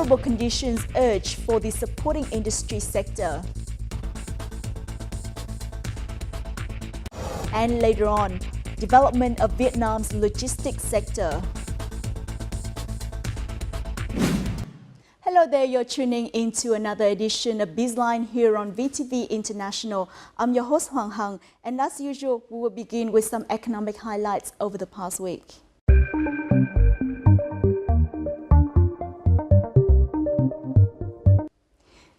favorable conditions urge for the supporting industry sector. And later on, development of Vietnam's logistics sector. Hello there, you're tuning into another edition of Bizline here on VTV International. I'm your host Hoàng Hằng, and as usual, we will begin with some economic highlights over the past week.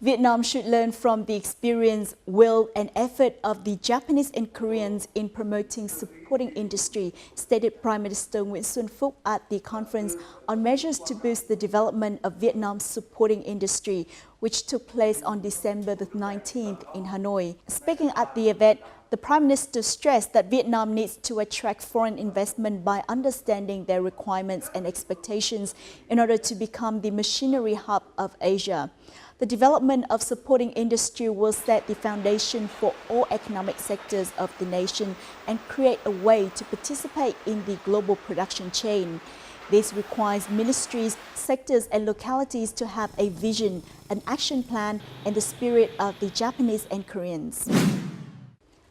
Vietnam should learn from the experience, will and effort of the Japanese and Koreans in promoting supporting industry, stated Prime Minister Nguyễn Xuân Phúc at the conference on measures to boost the development of Vietnam's supporting industry, which took place on December the 19th in Hanoi. Speaking at the event, the Prime Minister stressed that Vietnam needs to attract foreign investment by understanding their requirements and expectations in order to become the machinery hub of Asia. The development of supporting industry will set the foundation for all economic sectors of the nation and create a way to participate in the global production chain. This requires ministries, sectors and localities to have a vision, an action plan, and the spirit of the Japanese and Koreans.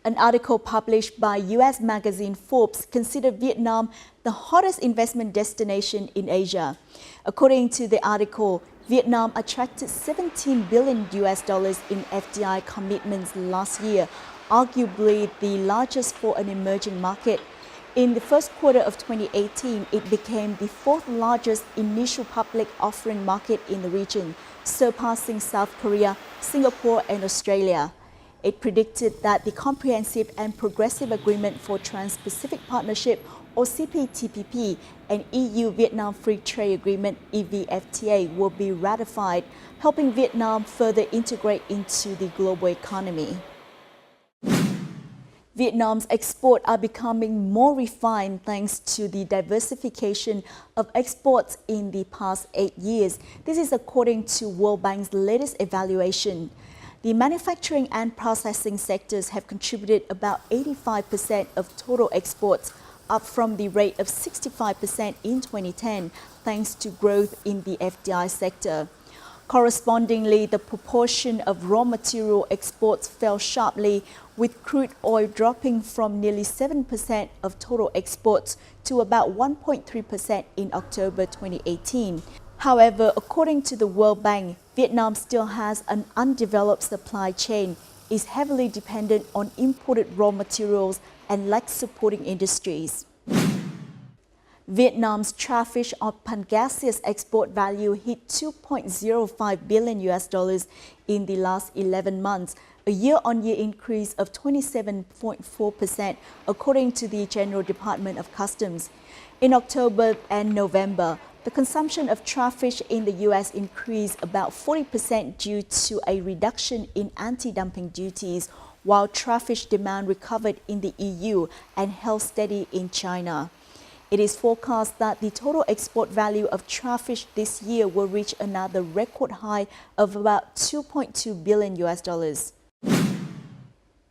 An article published by US magazine Forbes considered Vietnam the hottest investment destination in Asia. According to the article, Vietnam attracted $17 billion in FDI commitments last year, arguably the largest for an emerging market. In the first quarter of 2018, it became the fourth largest initial public offering market in the region, surpassing South Korea, Singapore and Australia. It predicted that the Comprehensive and Progressive Agreement for Trans-Pacific Partnership, or CPTPP, and EU-Vietnam Free Trade Agreement, EVFTA, will be ratified, helping Vietnam further integrate into the global economy. Vietnam's exports are becoming more refined thanks to the diversification of exports in the past 8 years. This is according to World Bank's latest evaluation. The manufacturing and processing sectors have contributed about 85% of total exports, up from the rate of 65% in 2010, thanks to growth in the FDI sector. Correspondingly, the proportion of raw material exports fell sharply, with crude oil dropping from nearly 7% of total exports to about 1.3% in October 2018. However, according to the World Bank, Vietnam still has an undeveloped supply chain, is heavily dependent on imported raw materials and lacks supporting industries. Vietnam's traffic or pangasius export value hit $2.05 billion in the last 11 months, a year-on-year increase of 27.4%, according to the General Department of Customs. In October and November, the consumption of traffic in the U.S. increased about 40% due to a reduction in anti-dumping duties, while traffic demand recovered in the EU and held steady in China. It is forecast that the total export value of traffic this year will reach another record high of about $2.2 billion.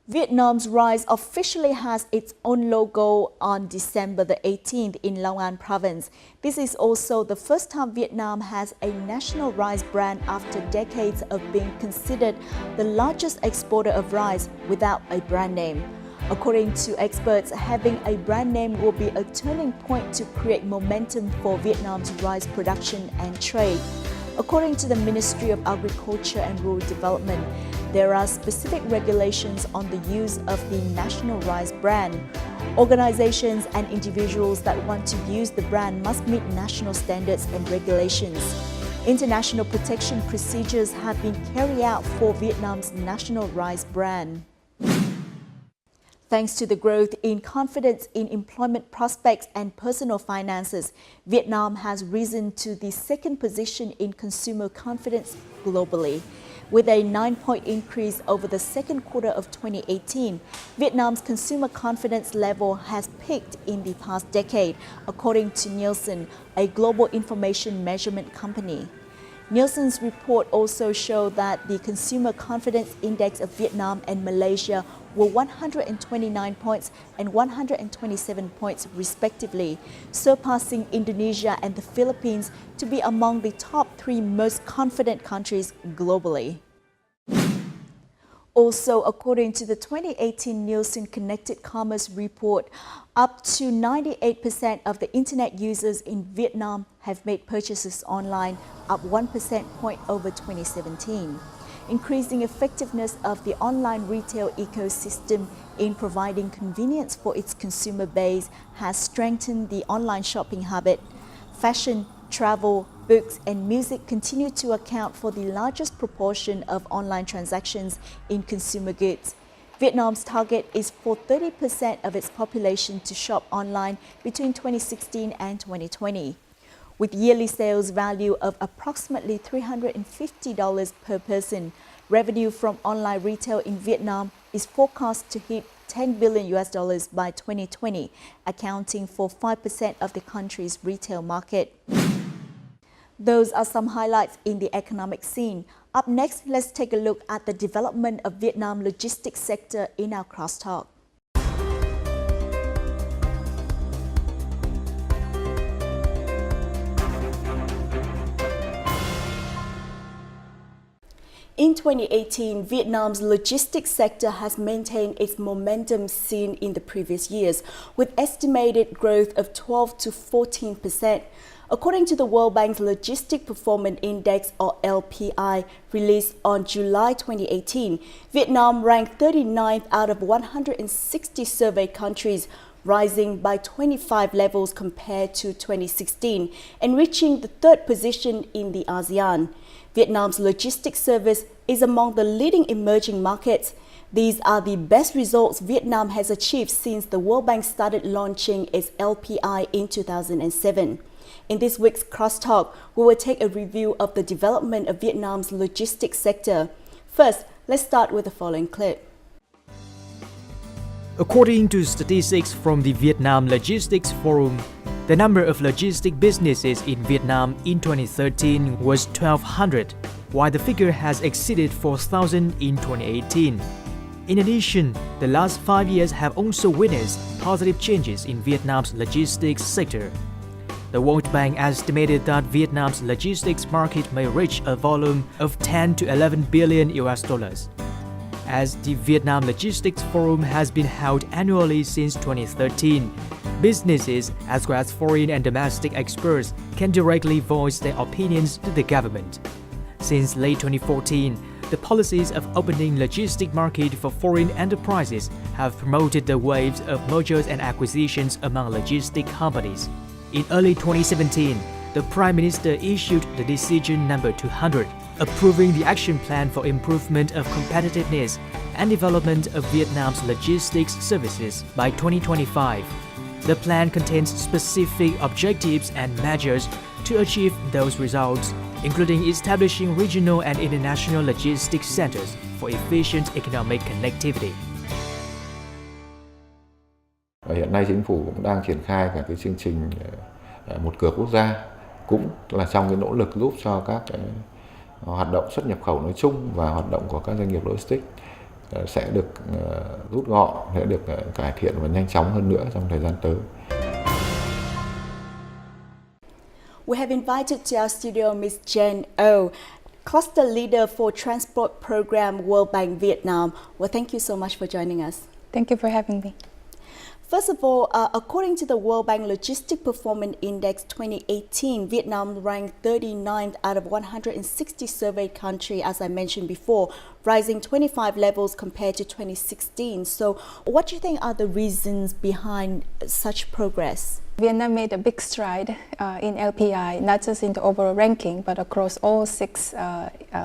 Vietnam's rice officially has its own logo on December the 18th in Long An province. This is also the first time Vietnam has a national rice brand after decades of being considered the largest exporter of rice without a brand name. According to experts, having a brand name will be a turning point to create momentum for Vietnam's rice production and trade. According to the Ministry of Agriculture and Rural Development, there are specific regulations on the use of the national rice brand. Organizations and individuals that want to use the brand must meet national standards and regulations. International protection procedures have been carried out for Vietnam's national rice brand. Thanks to the growth in confidence in employment prospects and personal finances, Vietnam has risen to the second position in consumer confidence globally. With a 9-point increase over the second quarter of 2018, Vietnam's consumer confidence level has peaked in the past decade, according to Nielsen, a global information measurement company. Nielsen's report also showed that the Consumer Confidence Index of Vietnam and Malaysia were 129 points and 127 points respectively, surpassing Indonesia and the Philippines to be among the top 3 most confident countries globally. Also, according to the 2018 Nielsen Connected Commerce report, up to 98% of the internet users in Vietnam have made purchases online, up 1% point over 2017. Increasing effectiveness of the online retail ecosystem in providing convenience for its consumer base has strengthened the online shopping habit. Fashion, travel, books and music continue to account for the largest proportion of online transactions in consumer goods. Vietnam's target is for 30% of its population to shop online between 2016 and 2020. With yearly sales value of approximately $350 per person, revenue from online retail in Vietnam is forecast to hit $10 billion by 2020, accounting for 5% of the country's retail market. Those are some highlights in the economic scene. Up next, let's take a look at the development of Vietnam logistics sector in our crosstalk. In 2018, Vietnam's logistics sector has maintained its momentum seen in the previous years, with estimated growth of 12 to 14%. According to the World Bank's Logistic Performance Index, or LPI, released on July 2018, Vietnam ranked 39th out of 160 surveyed countries, rising by 25 levels compared to 2016 and reaching the 3rd position in the ASEAN. Vietnam's logistics service is among the leading emerging markets. These are the best results Vietnam has achieved since the World Bank started launching its LPI in 2007. In this week's Crosstalk, we will take a review of the development of Vietnam's logistics sector. First, let's start with the following clip. According to statistics from the Vietnam Logistics Forum, the number of logistic businesses in Vietnam in 2013 was 1,200, while the figure has exceeded 4,000 in 2018. In addition, the last 5 years have also witnessed positive changes in Vietnam's logistics sector. The World Bank estimated that Vietnam's logistics market may reach a volume of 10 to 11 billion US dollars. As the Vietnam Logistics Forum has been held annually since 2013, businesses as well as foreign and domestic experts can directly voice their opinions to the government. Since late 2014, the policies of opening logistic market for foreign enterprises have promoted the waves of mergers and acquisitions among logistic companies. In early 2017, the Prime Minister issued the Decision No. 200, approving the action plan for improvement of competitiveness and development of Vietnam's logistics services by 2025. The plan contains specific objectives and measures to achieve those results, including establishing regional and international logistics centers for efficient economic connectivity. Hiện nay chính phủ cũng đang triển khai cả cái chương trình một cửa quốc gia, cũng là trong cái nỗ lực giúp cho các cái hoạt động xuất nhập khẩu nói chung và hoạt động của các doanh nghiệp logistics sẽ được rút gọn, sẽ được cải thiện và nhanh chóng hơn nữa trong thời gian tới. We have invited to our studio Ms. Jen Oh, Cluster Leader for Transport Program World Bank Vietnam. Well, thank you so much for joining us. Thank you for having me. First of all, according to the World Bank Logistic Performance Index 2018, Vietnam ranked 39th out of 160 surveyed countries, as I mentioned before, rising 25 levels compared to 2016. So what do you think are the reasons behind such progress? Vietnam made a big stride in LPI, not just in the overall ranking, but across all 6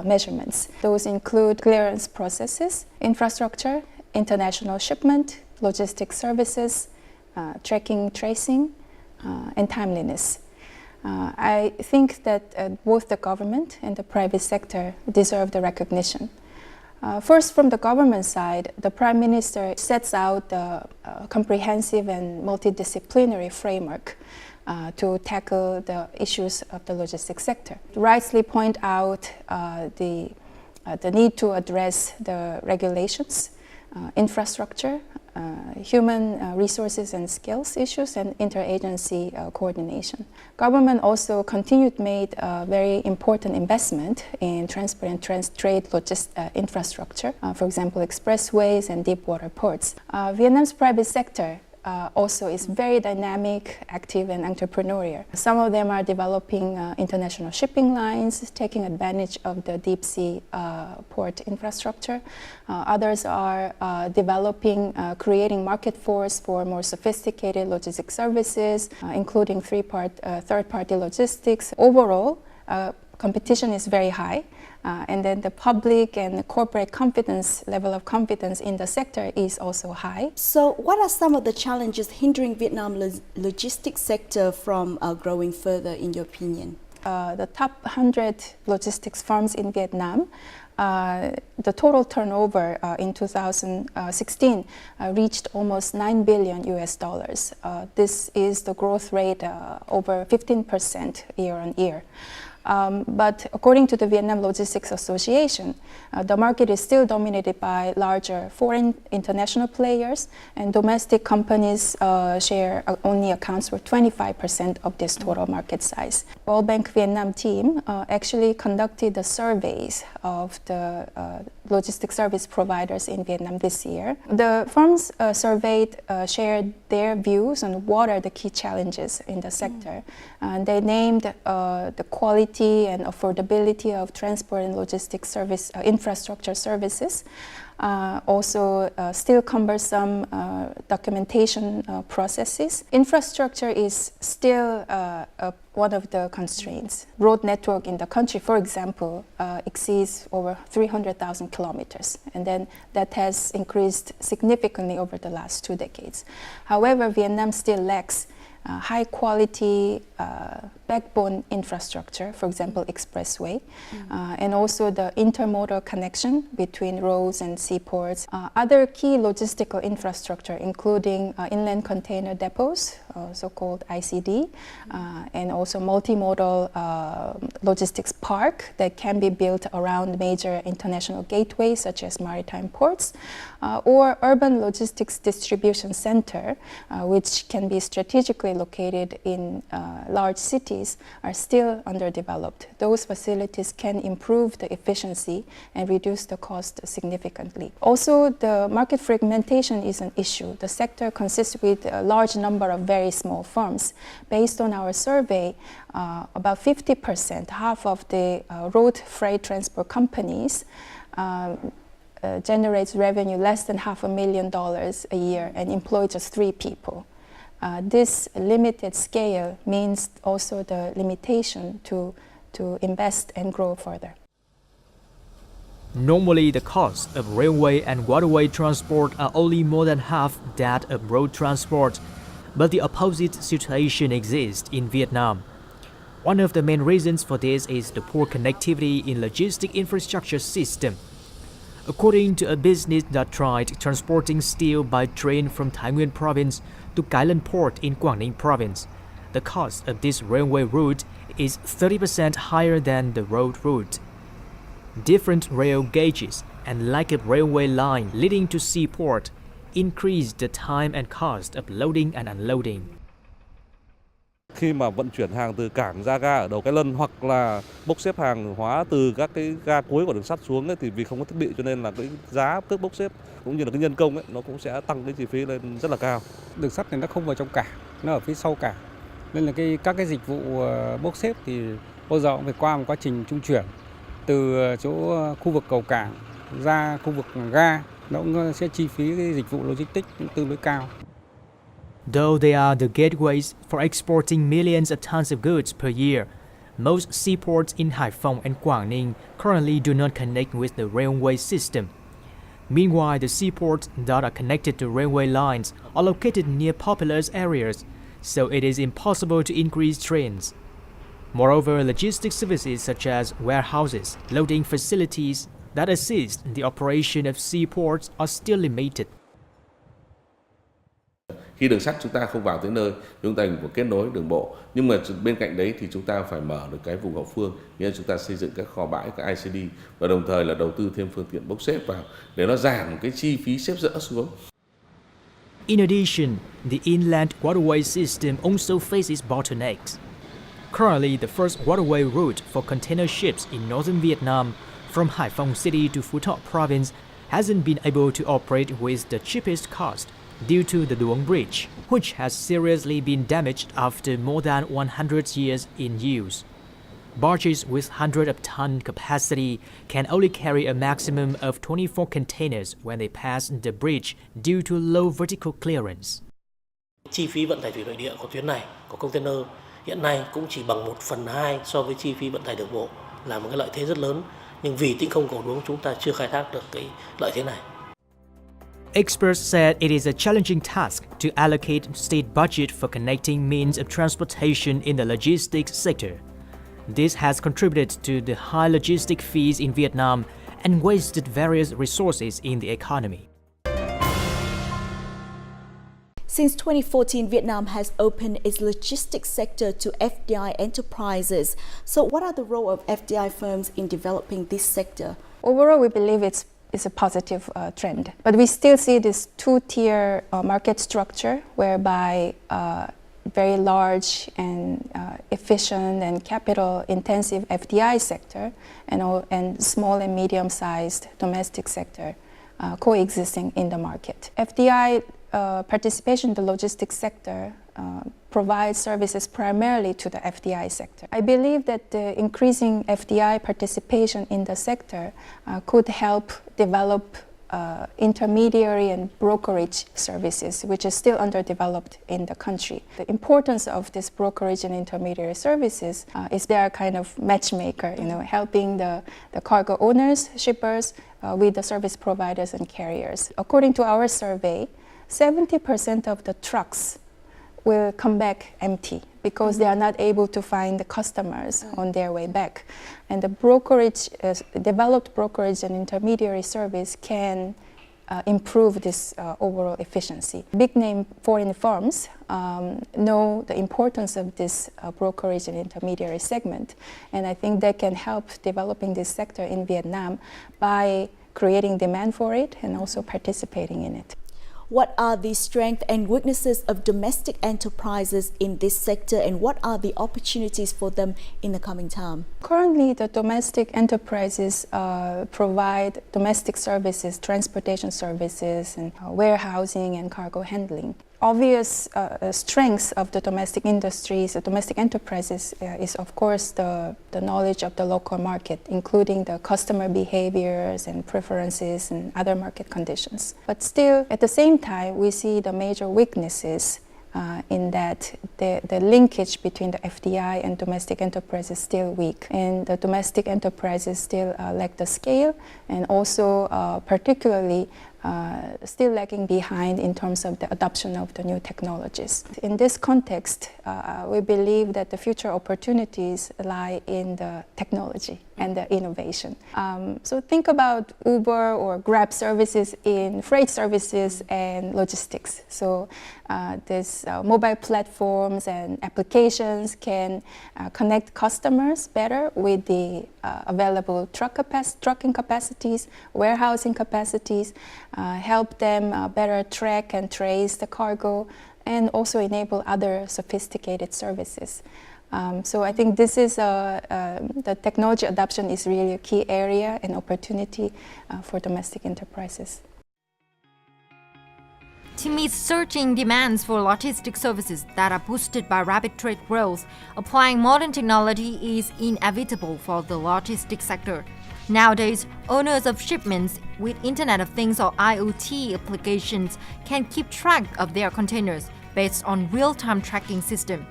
measurements. Those include clearance processes, infrastructure, international shipment, logistics services, tracking, tracing, and timeliness. I think that both the government and the private sector deserve the recognition. First, from the government side, the Prime Minister sets out the comprehensive and multidisciplinary framework to tackle the issues of the logistics sector. Rightly point out the need to address the regulations, infrastructure, human resources and skills issues, and interagency coordination. Government also made a very important investment in transport and trade infrastructure, for example, expressways and deep water ports. Vietnam's private sector also is very dynamic, active, and entrepreneurial. Some of them are developing international shipping lines, taking advantage of the deep sea port infrastructure. Others are creating market force for more sophisticated logistics services, including third-party logistics. Overall, competition is very high. And then the public and corporate level of confidence in the sector is also high. So what are some of the challenges hindering Vietnam's logistics sector from growing further, in your opinion? The top 100 logistics firms in Vietnam, the total turnover in 2016 reached almost $9 billion US. This is the growth rate over 15% year on year. But according to the Vietnam Logistics Association, the market is still dominated by larger foreign international players, and domestic companies' share only accounts for 25% of this total market size. World Bank Vietnam team actually conducted the surveys of the logistics service providers in Vietnam this year. The firms surveyed shared their views on what are the key challenges in the sector. And they named the quality and affordability of transport and logistics service infrastructure services. Also, still cumbersome documentation processes. Infrastructure is still one of the constraints. Road network in the country, for example, exceeds over 300,000 kilometers, and then that has increased significantly over the last 2 decades. However, Vietnam still lacks high quality backbone infrastructure, for example, expressway, and also the intermodal connection between roads and seaports. Other key logistical infrastructure, including inland container depots, so-called ICD, and also multimodal logistics park that can be built around major international gateways, such as maritime ports, or urban logistics distribution center, which can be strategically located in large cities, are still underdeveloped. Those facilities can improve the efficiency and reduce the cost significantly. Also, the market fragmentation is an issue. The sector consists with a large number of very small firms. Based on our survey, about 50%, half of the road freight transport companies generates revenue less than $500,000 a year and employ just 3 people. This limited scale means also the limitation to invest and grow further. Normally, the costs of railway and waterway transport are only more than half that of road transport, but the opposite situation exists in Vietnam. One of the main reasons for this is the poor connectivity in logistic infrastructure system. According to a business that tried transporting steel by train from Thái Nguyên province to Cái Lân port in Quảng Ninh province, the cost of this railway route is 30% higher than the road route. Different rail gauges and lack of railway line leading to seaport increase the time and cost of loading and unloading. Khi mà vận chuyển hàng từ cảng ra ga ở đầu Cái Lân hoặc là bốc xếp hàng hóa từ các cái ga cuối của đường sắt xuống ấy, thì vì không có thiết bị cho nên là cái giá cước bốc xếp cũng như là cái nhân công ấy, nó cũng sẽ tăng cái chi phí lên rất là cao. Đường sắt này nó không vào trong cảng, nó ở phía sau cảng, nên là các cái dịch vụ bốc xếp thì bao giờ cũng phải qua một quá trình trung chuyển từ chỗ khu vực cầu cảng ra khu vực ga, nó cũng sẽ chi phí cái dịch vụ logistics cũng tương đối cao. Though they are the gateways for exporting millions of tons of goods per year, most seaports in Hải Phòng and Quảng Ninh currently do not connect with the railway system. Meanwhile, the seaports that are connected to railway lines are located near populous areas, so it is impossible to increase trains. Moreover, logistics services such as warehouses, loading facilities that assist in the operation of seaports are still limited. Khi đường sắt chúng ta không vào tới nơi, chúng ta phải kết nối đường bộ. Nhưng mà bên cạnh đấy thì chúng ta phải mở được cái vùng hậu phương, nghĩa là chúng ta xây dựng các kho bãi, các ICD và đồng thời là đầu tư thêm phương tiện bốc xếp vào để nó giảm cái chi phí xếp dỡ xuống. In addition, the inland waterway system also faces bottlenecks. Currently, the first waterway route for container ships in northern Vietnam from Hải Phòng City to Phú Thọ Province hasn't been able to operate with the cheapest cost due to the Duong Bridge, which has seriously been damaged after more than 100 years in use. Barges with 100-ton capacity can only carry a maximum of 24 containers when they pass the bridge due to low vertical clearance. Chi phí vận tải thủy nội địa của tuyến này, của container hiện nay cũng chỉ bằng 1/2 so với chi phí vận tải đường bộ, là một cái lợi thế rất lớn. Nhưng vì tĩnh không cầu đuống chúng ta chưa khai thác được cái lợi thế này. Experts said it is a challenging task to allocate state budget for connecting means of transportation in the logistics sector. This has contributed to the high logistic fees in Vietnam and wasted various resources in the economy. Since 2014, Vietnam has opened its logistics sector to FDI enterprises. So what are the role of FDI firms in developing this sector? Overall, we believe it's a positive trend. But we still see this two-tier market structure whereby very large and efficient and capital-intensive FDI sector and small and medium-sized domestic sector coexisting in the market. FDI participation in the logistics sector provides services primarily to the FDI sector. I believe that the increasing FDI participation in the sector could help develop intermediary and brokerage services, which is still underdeveloped in the country. The importance of this brokerage and intermediary services is they are kind of matchmaker, helping the cargo owners, shippers, with the service providers and carriers. According to our survey, 70% of the trucks will come back empty because they are not able to find the customers on their way back. And the brokerage, developed brokerage and intermediary service can improve this overall efficiency. Big name foreign firms know the importance of this brokerage and intermediary segment, and I think they can help developing this sector in Vietnam by creating demand for it and also participating in it. What are the strengths and weaknesses of domestic enterprises in this sector, and what are the opportunities for them in the coming time? Currently, the domestic enterprises provide domestic services, transportation services, and warehousing and cargo handling. Obvious strengths of the domestic industries, the domestic enterprises, is of course the knowledge of the local market, including the customer behaviors and preferences and other market conditions. But still, at the same time, we see the major weaknesses in that the linkage between the FDI and domestic enterprise is still weak, and the domestic enterprises still lack the scale, and also particularly still lagging behind in terms of the adoption of the new technologies. In this context, we believe that the future opportunities lie in the technology and the innovation. So think about Uber or Grab services in freight services and logistics. So these mobile platforms and applications can connect customers better with the available trucking capacities, warehousing capacities, help them better track and trace the cargo, and also enable other sophisticated services. So I think this is the technology adoption is really a key area and opportunity for domestic enterprises. To meet surging demands for logistics services that are boosted by rapid trade growth, applying modern technology is inevitable for the logistics sector. Nowadays, owners of shipments with Internet of Things or IoT applications can keep track of their containers based on real-time tracking system.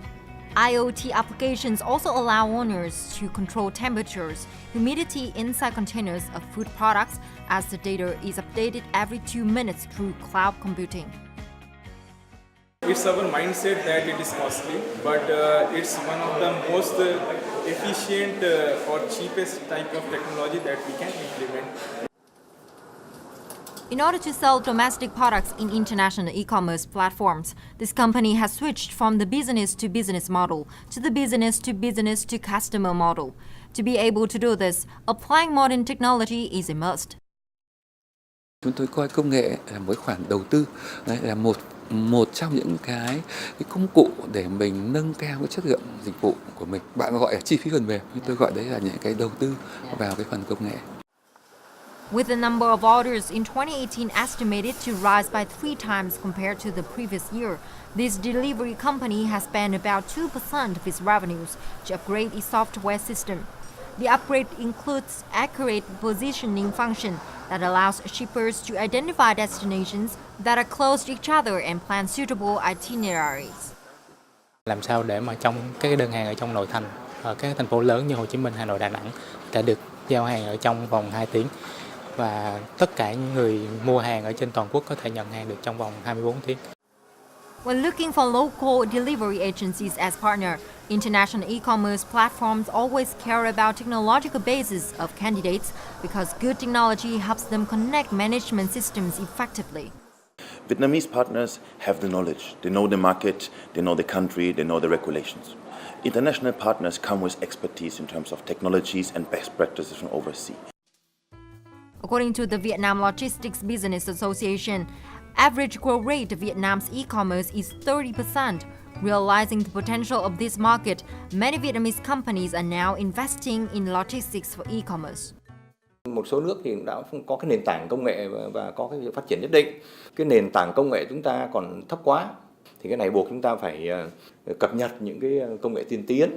IoT applications also allow owners to control temperatures, humidity inside containers of food products as the data is updated every 2 minutes through cloud computing. It's our mindset that it is costly, but it's one of the most efficient or cheapest type of technology that we can implement. In order to sell domestic products in international e-commerce platforms, this company has switched from the business-to-business model to the business-to-business-to-customer model. To be able to do this, applying modern technology is a must. Chúng tôi coi công nghệ là một khoản đầu tư, là một trong những cái công cụ để mình nâng cao cái chất lượng dịch vụ của mình. Bạn gọi là chi phí phần mềm, nhưng tôi gọi đấy là những cái đầu tư vào cái phần công nghệ. With the number of orders in 2018 estimated to rise by 3 times compared to the previous year, this delivery company has spent about 2% of its revenues to upgrade its software system. The upgrade includes accurate positioning function that allows shippers to identify destinations that are close to each other and plan suitable itineraries. Làm sao để mà trong các đơn hàng ở trong nội thành, ở các thành phố lớn như Hồ Chí Minh, Hà Nội, Đà Nẵng đã được giao hàng ở trong vòng 2 tiếng và tất cả những người mua hàng ở trên toàn quốc có thể nhận hàng được trong vòng 24 tiếng. When looking for local delivery agencies as partner, international e-commerce platforms always care about technological basis of candidates because good technology helps them connect management systems effectively. Vietnamese partners have the knowledge. They know the market, they know the country, they know the regulations. International partners come with expertise in terms of technologies and best practices from overseas. According to the Vietnam Logistics Business Association, average growth rate of Vietnam's e-commerce is 30%. Realizing the potential of this market, many Vietnamese companies are now investing in logistics for e-commerce. Một số nước thì đã có cái nền tảng công nghệ và có cái phát triển nhất định. Cái nền tảng công nghệ chúng ta còn thấp quá. Thì cái này buộc chúng ta phải cập nhật những cái công nghệ tiên tiến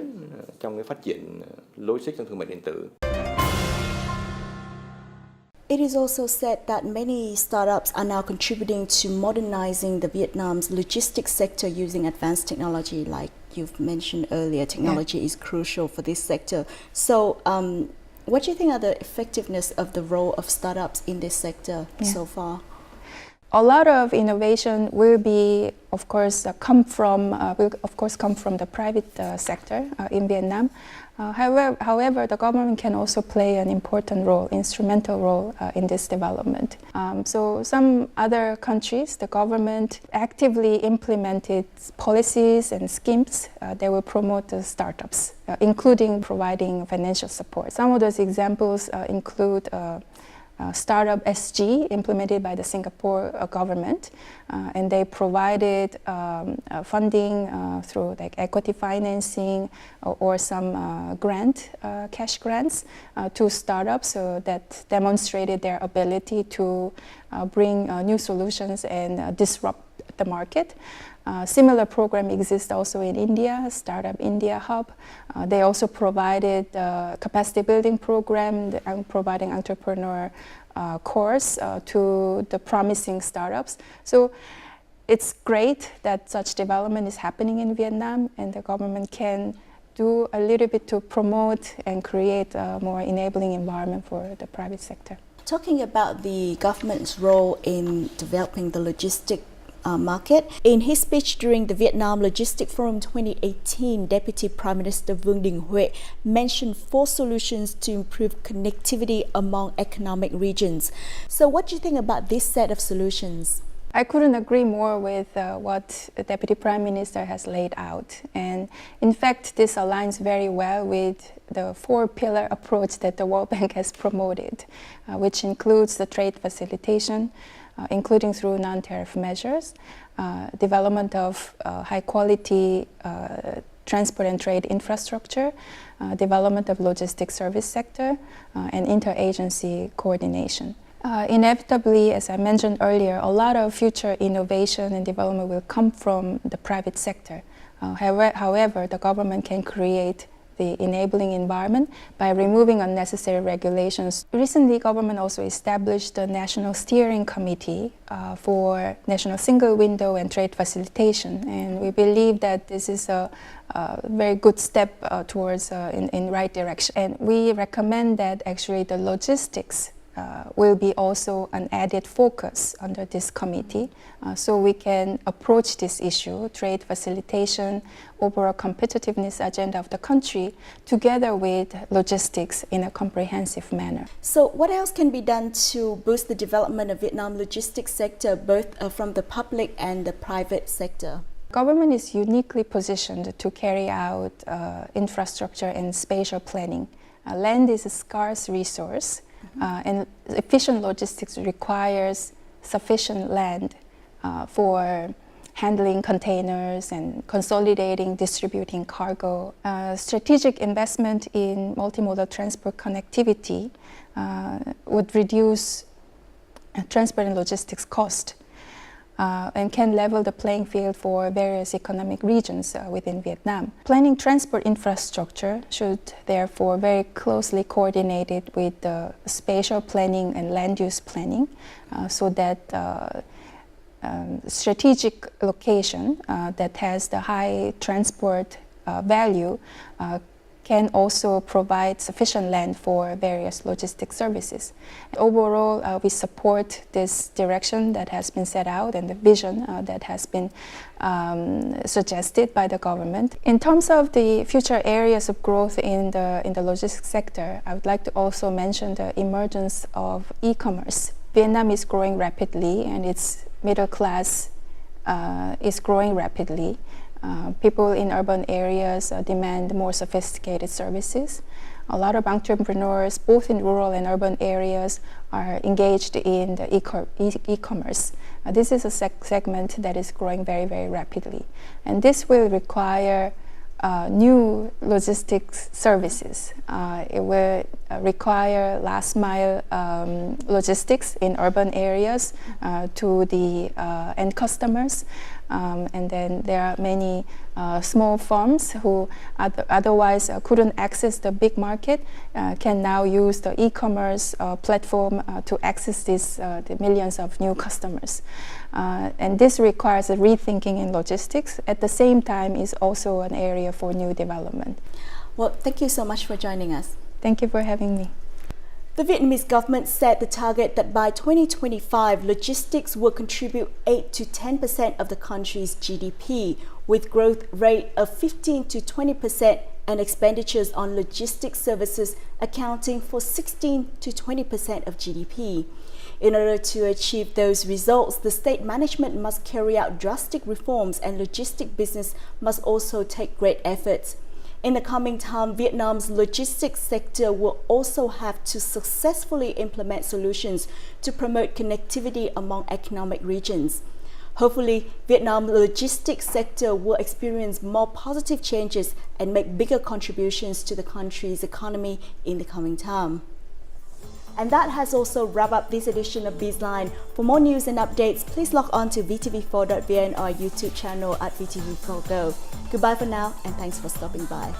trong cái phát triển logistics trong thương mại điện tử. It is also said that many startups are now contributing to modernizing the Vietnam's logistics sector using advanced technology, like you've mentioned earlier. Technology is crucial for this sector. So, what do you think are the effectiveness of the role of startups in this sector so far? A lot of innovation will be, of course, come from the private sector in Vietnam. However, the government can also play an important role, instrumental role in this development. So some other countries, the government actively implemented policies and schemes that will promote the startups, including providing financial support. Some of those examples include Startup SG implemented by the Singapore government, and they provided funding through like equity financing or some cash grants to startups that demonstrated their ability to bring new solutions and disrupt the market. Similar program exists also in India, Startup India Hub. They also provided capacity building program, providing entrepreneur course to the promising startups. So it's great that such development is happening in Vietnam, and the government can do a little bit to promote and create a more enabling environment for the private sector. Talking about the government's role in developing the logistics market. In his speech during the Vietnam Logistics Forum 2018, Deputy Prime Minister Vương Đình Huệ mentioned 4 solutions to improve connectivity among economic regions. So what do you think about this set of solutions? I couldn't agree more with what the Deputy Prime Minister has laid out. And in fact, this aligns very well with the 4-pillar approach that the World Bank has promoted, which includes the trade facilitation, including through non-tariff measures, development of high-quality transport and trade infrastructure, development of logistics service sector, and interagency coordination. Inevitably, as I mentioned earlier, a lot of future innovation and development will come from the private sector. However, the government can create the enabling environment by removing unnecessary regulations. Recently, government also established the National Steering Committee for National Single Window and Trade Facilitation, and we believe that this is a very good step towards in right direction. And we recommend that actually the logistics will be also an added focus under this committee, so we can approach this issue, trade facilitation, overall competitiveness agenda of the country, together with logistics in a comprehensive manner. So what else can be done to boost the development of Vietnam logistics sector, both from the public and the private sector? Government is uniquely positioned to carry out infrastructure and spatial planning. Land is a scarce resource, and efficient logistics requires sufficient land for handling containers and consolidating, distributing cargo. Strategic investment in multimodal transport connectivity would reduce transport and logistics cost and can level the playing field for various economic regions within Vietnam. Planning transport infrastructure should therefore very closely coordinated with the spatial planning and land use planning so that strategic location that has the high transport value can also provide sufficient land for various logistic services. Overall, we support this direction that has been set out and the vision that has been suggested by the government. In terms of the future areas of growth in the logistics sector, I would like to also mention the emergence of e-commerce. Vietnam is growing rapidly, and its middle class is growing rapidly. People in urban areas demand more sophisticated services. A lot of entrepreneurs, both in rural and urban areas, are engaged in the e-commerce. This is a segment that is growing very, very rapidly. And this will require new logistics services. It will require last mile logistics in urban areas to the end customers. And then there are many small firms who otherwise couldn't access the big market, can now use the e-commerce platform to access the millions of new customers. And this requires a rethinking in logistics. At the same time, is also an area for new development. Well, thank you so much for joining us. Thank you for having me. The Vietnamese government set the target that by 2025, logistics will contribute 8 to 10% of the country's GDP, with growth rate of 15 to 20% and expenditures on logistics services accounting for 16 to 20% of GDP. In order to achieve those results, the state management must carry out drastic reforms, and logistic business must also take great efforts. In the coming time, Vietnam's logistics sector will also have to successfully implement solutions to promote connectivity among economic regions. Hopefully, Vietnam's logistics sector will experience more positive changes and make bigger contributions to the country's economy in the coming time. And that has also wrapped up this edition of BizLine. For more news and updates, please log on to vtv4.vn or YouTube channel at VTV World Go. Goodbye for now, and thanks for stopping by.